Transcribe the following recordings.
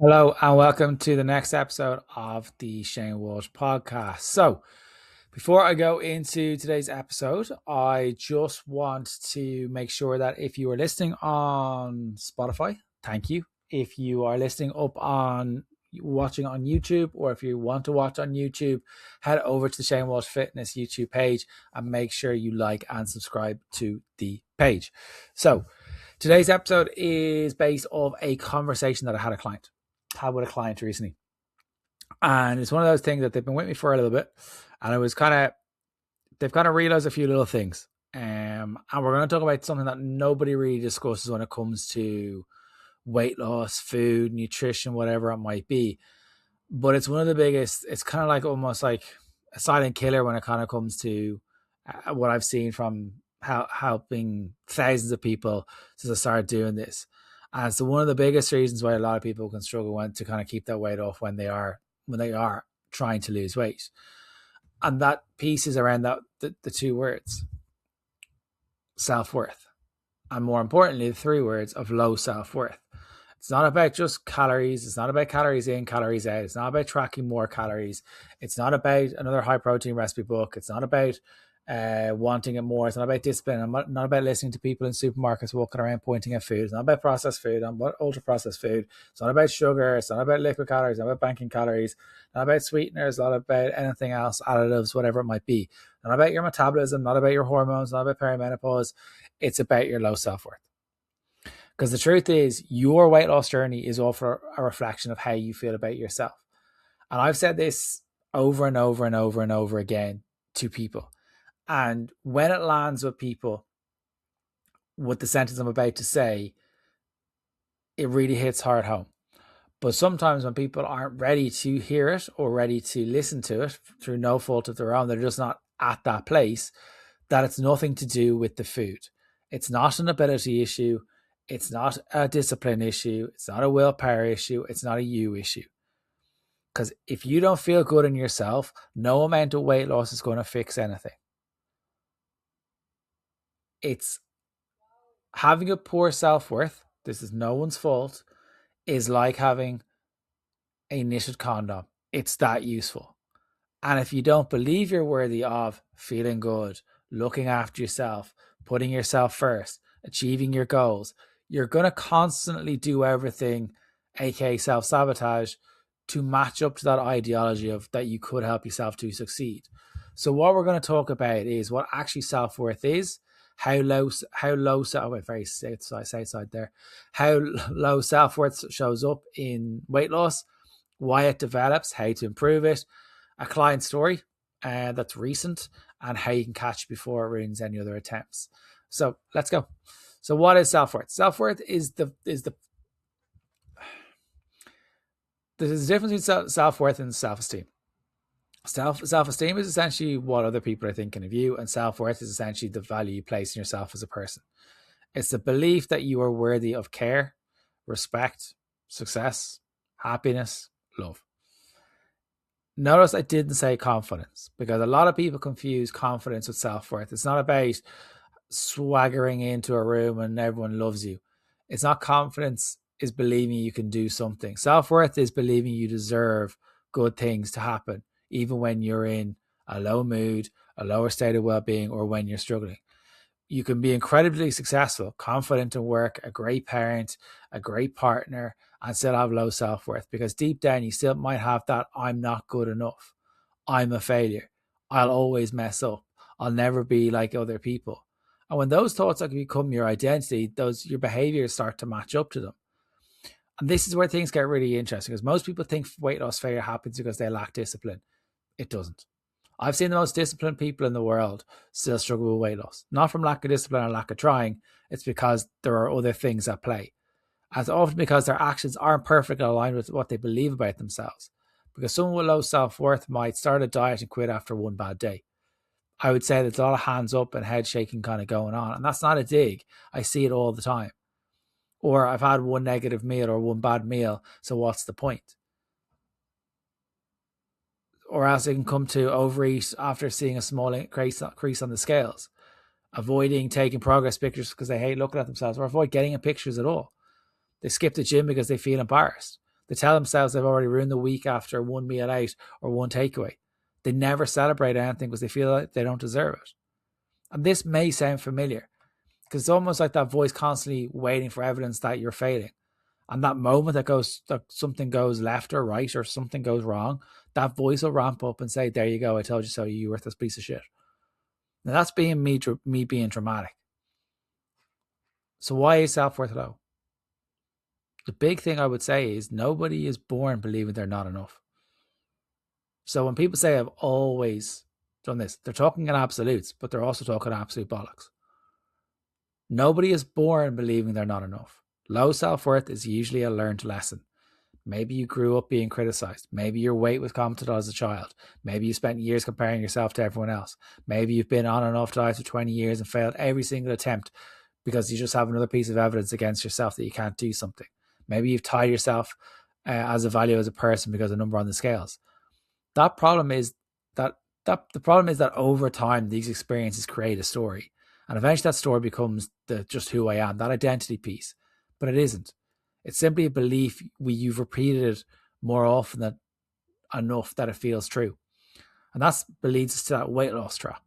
Hello and welcome to the next episode of the Shane Walsh podcast. So, before I go into today's episode, I just want to make sure that if you are listening on Spotify, thank you. If you are listening up on watching on YouTube, or if you want to watch on YouTube, head over to the Shane Walsh Fitness YouTube page and make sure you like and subscribe to the page. So, today's episode is based off a conversation that I had with a client recently. And it's one of those things that they've been with me for a little bit. And it was they've kind of realized a few little things. And we're going to talk about something that nobody really discusses when it comes to weight loss, food, nutrition, whatever it might be. But it's one of the biggest, it's kind of like almost like a silent killer when it kind of comes to what I've seen from helping thousands of people since I started doing this. And so one of the biggest reasons why a lot of people can struggle to kind of keep that weight off when they are trying to lose weight. And that piece is around the two words, self-worth. And more importantly, the three words of low self-worth. It's not about just calories. It's not about calories in, calories out. It's not about tracking more calories. It's not about another high protein recipe book. It's not about wanting it more. It's not about discipline. I'm not about listening to people in supermarkets walking around pointing at food. It's not about processed food. I'm about ultra processed food. It's not about sugar. It's not about liquid calories. It's not about banking calories. It's not about sweeteners. Not about anything else, additives, whatever it might be. Not about your metabolism. Not about your hormones. Not about perimenopause. It's about your low self-worth. Because the truth is, your weight loss journey is also a reflection of how you feel about yourself. And I've said this over and over and over and over again to people. And when it lands with people, with the sentence I'm about to say, it really hits hard home. But sometimes when people aren't ready to hear it or ready to listen to it through no fault of their own, they're just not at that place, that it's nothing to do with the food. It's not an ability issue. It's not a discipline issue. It's not a willpower issue. It's not a you issue. Because if you don't feel good in yourself, no amount of weight loss is going to fix anything. It's having a poor self-worth. This is no one's fault. Is like having a knitted condom. It's that useful. And if you don't believe you're worthy of feeling good, looking after yourself, putting yourself first, achieving your goals, you're going to constantly do everything, aka self-sabotage, to match up to that ideology of that you could help yourself to succeed. So what we're going to talk about is what actually self-worth is, how low very side there, how low self-worth shows up in weight loss, why it develops, how to improve it, a client story that's recent, and how you can catch it before it ruins any other attempts. So let's go. So what is self-worth? Self-worth is there's a difference between self-worth and self-esteem. Self-esteem is essentially what other people are thinking of you, and self-worth is essentially the value you place in yourself as a person. It's the belief that you are worthy of care, respect, success, happiness, love. Notice I didn't say confidence, because a lot of people confuse confidence with self-worth. It's not about swaggering into a room and everyone loves you. It's not. Confidence is believing you can do something. Self-worth is believing you deserve good things to happen, even when you're in a low mood, a lower state of well-being, or when you're struggling. You can be incredibly successful, confident in work, a great parent, a great partner, and still have low self-worth, because deep down you still might have that I'm not good enough. I'm a failure. I'll always mess up. I'll never be like other people. And when those thoughts become your identity, your behaviors start to match up to them. And this is where things get really interesting, because most people think weight loss failure happens because they lack discipline. It doesn't. I've seen the most disciplined people in the world still struggle with weight loss. Not from lack of discipline or lack of trying. It's because there are other things at play. As often because their actions aren't perfectly aligned with what they believe about themselves. Because someone with low self-worth might start a diet and quit after one bad day. I would say there's a lot of hands up and head shaking kind of going on. And that's not a dig. I see it all the time. Or I've had one negative meal or one bad meal, so what's the point? Or else they can come to overeat after seeing a small increase on the scales, avoiding taking progress pictures because they hate looking at themselves, or avoid getting in pictures at all. They skip the gym because they feel embarrassed. They tell themselves they've already ruined the week after one meal out or one takeaway. They never celebrate anything because they feel like they don't deserve it. And this may sound familiar because it's almost like that voice constantly waiting for evidence that you're failing. And that moment that something goes left or right or something goes wrong, that voice will ramp up and say, "There you go, I told you so, you worthless piece of shit." Now that's being me being dramatic. So why is self-worth low? The big thing I would say is nobody is born believing they're not enough. So when people say I've always done this, they're talking in absolutes, but they're also talking absolute bollocks. Nobody is born believing they're not enough. Low self-worth is usually a learned lesson. Maybe you grew up being criticized. Maybe your weight was commented on as a child. Maybe you spent years comparing yourself to everyone else. Maybe you've been on and off diets for 20 years and failed every single attempt because you just have another piece of evidence against yourself that you can't do something. Maybe you've tied yourself as a value as a person because of a number on the scales. The problem is that over time these experiences create a story, and eventually that story becomes just who I am, that identity piece. But it isn't. It's simply a belief you've repeated it more often than enough that it feels true. And that leads us to that weight loss trap.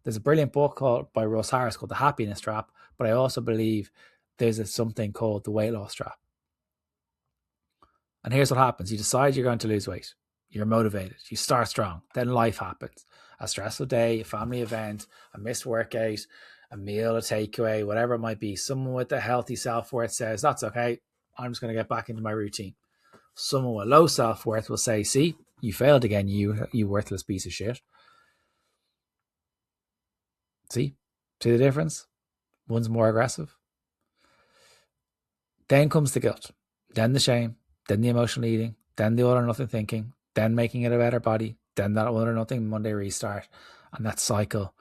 There's a brilliant book by Russ Harris called The Happiness Trap, but I also believe there's something called the weight loss trap. And here's what happens. You decide you're going to lose weight. You're motivated. You start strong. Then life happens. A stressful day, a family event, a missed workout, a meal, a takeaway, whatever it might be. Someone with a healthy self-worth says, that's okay. I'm just going to get back into my routine. Someone with low self-worth will say, see, you failed again, you worthless piece of shit. See the difference? One's more aggressive. Then comes the guilt. Then the shame. Then the emotional eating. Then the all or nothing thinking. Then making it a better body. Then that all or nothing Monday restart. And that cycle.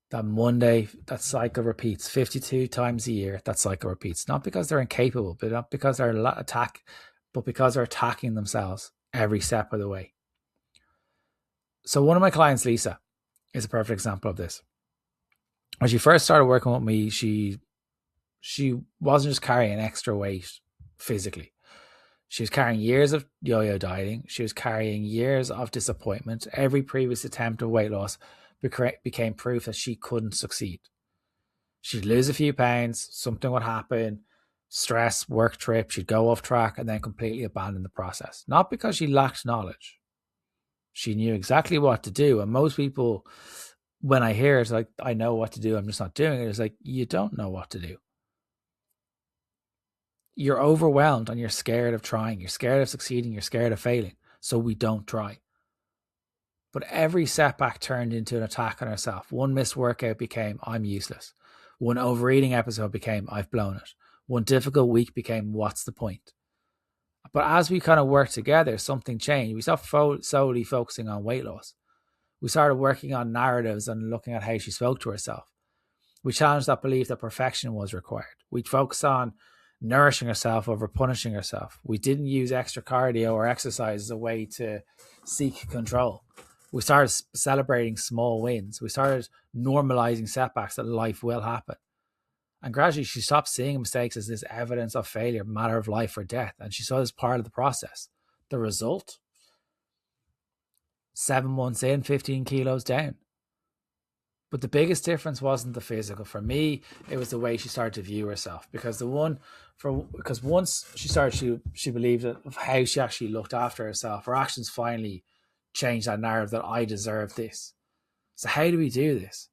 That cycle repeats 52 times a year. That cycle repeats, not because they're incapable, but not because they're but because they're attacking themselves every step of the way. So one of my clients, Lisa, is a perfect example of this. When she first started working with me, she wasn't just carrying extra weight physically. She was carrying years of yo-yo dieting. She was carrying years of disappointment. Every previous attempt of weight loss became proof that she couldn't succeed. She'd lose a few pounds, something would happen, stress, work trip, she'd go off track and then completely abandon the process. Not because she lacked knowledge. She knew exactly what to do. And most people, when I hear it's like, I know what to do, I'm just not doing it. It's like, you don't know what to do. You're overwhelmed and you're scared of trying. You're scared of succeeding. You're scared of failing. So we don't try. But every setback turned into an attack on herself. One missed workout became, I'm useless. One overeating episode became, I've blown it. One difficult week became, what's the point? But as we kind of worked together, something changed. We stopped solely focusing on weight loss. We started working on narratives and looking at how she spoke to herself. We challenged that belief that perfection was required. We'd focus on nourishing herself over punishing herself. We didn't use extra cardio or exercise as a way to seek control. We started celebrating small wins. We started normalizing setbacks, that life will happen. And gradually she stopped seeing mistakes as this evidence of failure, matter of life or death. And she saw it as part of the process. The result? 7 months in, 15 kilos down. But the biggest difference wasn't the physical. For me, it was the way she started to view herself. Because once she started, she believed of how she actually looked after herself. Her actions finally changed that narrative that I deserve this. So how do we do this?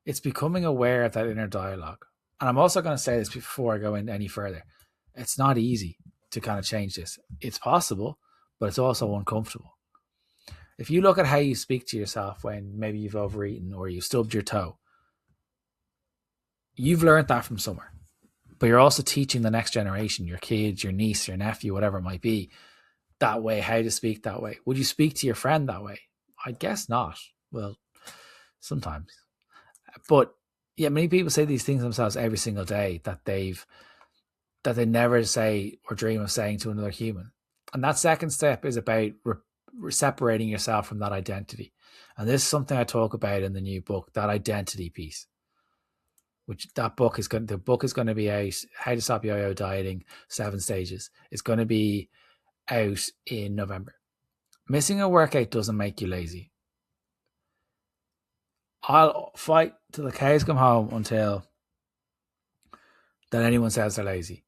It's becoming aware of that inner dialogue. And I'm also going to say this before I go in any further. It's not easy to kind of change this. It's possible, but it's also uncomfortable. If you look at how you speak to yourself when maybe you've overeaten or you stubbed your toe, you've learned that from somewhere. But you're also teaching the next generation, your kids, your niece, your nephew, whatever it might be, that way, how to speak that way. Would you speak to your friend that way? I guess not. Well, sometimes. But yeah, many people say these things themselves every single day that they never say or dream of saying to another human. And that second step is about separating yourself from that identity. And this is something I talk about in the new book, that identity piece. The book is going to be out, How to Stop Yo-Yo Dieting, 7 Stages. It's going to be out in November. Missing a workout doesn't make you lazy. I'll fight till the cows come home until that anyone says they're lazy.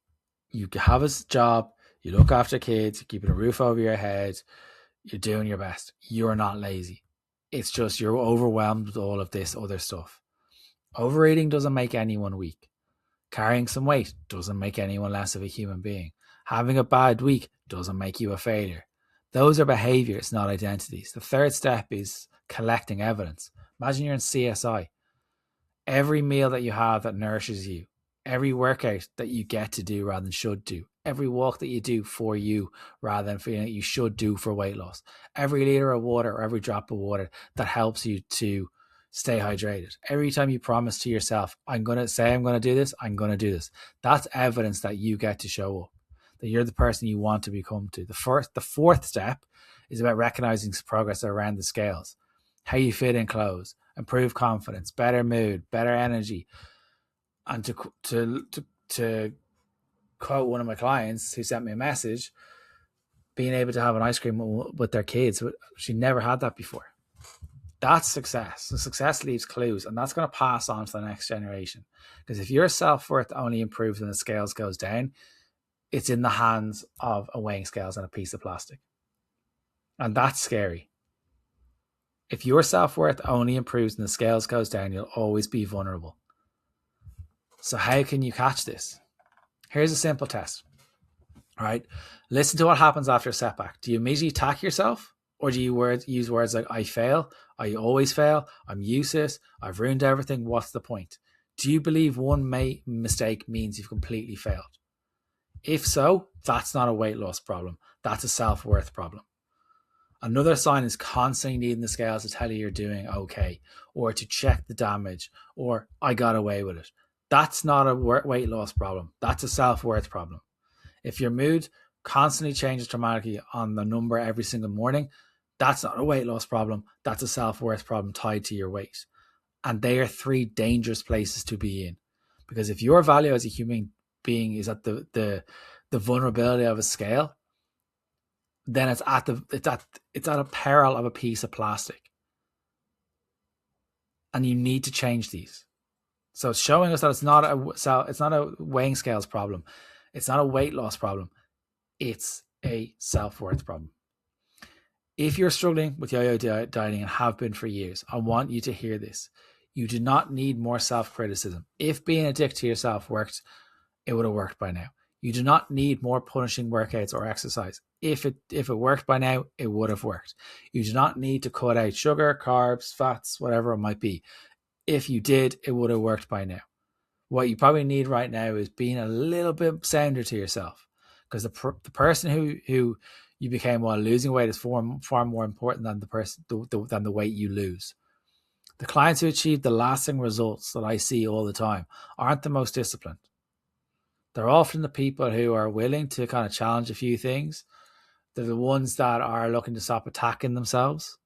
You have a job, you look after kids, you're keeping a roof over your head, you're doing your best. You're not lazy. It's just you're overwhelmed with all of this other stuff. Overeating doesn't make anyone weak. Carrying some weight doesn't make anyone less of a human being. Having a bad week doesn't make you a failure. Those are behaviors, not identities. The third step is collecting evidence. Imagine you're in CSI. Every meal that you have that nourishes you, every workout that you get to do rather than should do, every walk that you do for you rather than feeling that you should do for weight loss, every liter of water or every drop of water that helps you to stay hydrated. Every time you promise to yourself, I'm going to do this, I'm going to do this. That's evidence that you get to show up, that you're the person you want to become to. The fourth step is about recognizing progress around the scales, how you fit in clothes, improve confidence, better mood, better energy. And to quote one of my clients who sent me a message, being able to have an ice cream with their kids. She never had that before. That's success. The success leaves clues, and that's going to pass on to the next generation. Because if your self-worth only improves when the scales goes down, it's in the hands of a weighing scales and a piece of plastic. And that's scary. If your self-worth only improves when the scales goes down, you'll always be vulnerable. So how can you catch this? Here's a simple test. All right. Listen to what happens after a setback. Do you immediately attack yourself? Or do you use words like, I fail, I always fail, I'm useless, I've ruined everything, what's the point? Do you believe one mistake means you've completely failed? If so, that's not a weight loss problem. That's a self-worth problem. Another sign is constantly needing the scales to tell you you're doing okay, or to check the damage, or I got away with it. That's not a weight loss problem. That's a self-worth problem. If your mood constantly changes dramatically on the number every single morning, that's not a weight loss problem. That's a self-worth problem tied to your weight. And they are three dangerous places to be in. Because if your value as a human being is at the vulnerability of a scale, then it's at a peril of a piece of plastic. And you need to change these. So it's showing us that it's not a weighing scales problem. It's not a weight loss problem. It's a self-worth problem. If you're struggling with yo-yo dieting and have been for years, I want you to hear this. You do not need more self-criticism. If being addicted to yourself worked, it would have worked by now. You do not need more punishing workouts or exercise. If it worked by now, it would have worked. You do not need to cut out sugar, carbs, fats, whatever it might be. If you did, it would have worked by now. What you probably need right now is being a little bit sounder to yourself, because the person who you became while losing weight is far more important than than the weight you lose. The clients who achieve the lasting results that I see all the time aren't the most disciplined. They're often the people who are willing to kind of challenge a few things. They're the ones that are looking to stop attacking themselves.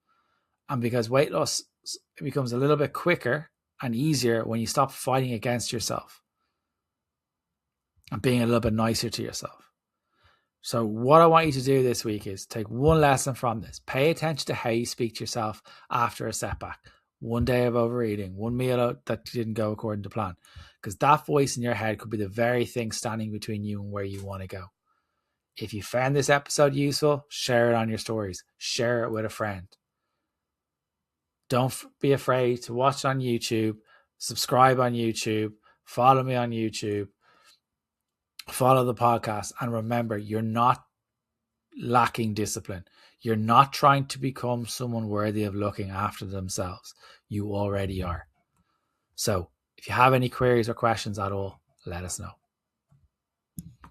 And because weight loss becomes a little bit quicker and easier when you stop fighting against yourself and being a little bit nicer to yourself. So what I want you to do this week is take one lesson from this. Pay attention to how you speak to yourself after a setback. One day of overeating, one meal that didn't go according to plan. Because that voice in your head could be the very thing standing between you and where you want to go. If you found this episode useful, share it on your stories. Share it with a friend. Don't be afraid to watch on YouTube, subscribe on YouTube, follow me on YouTube, follow the podcast, and remember, you're not lacking discipline. You're not trying to become someone worthy of looking after themselves. You already are. So if you have any queries or questions at all, let us know.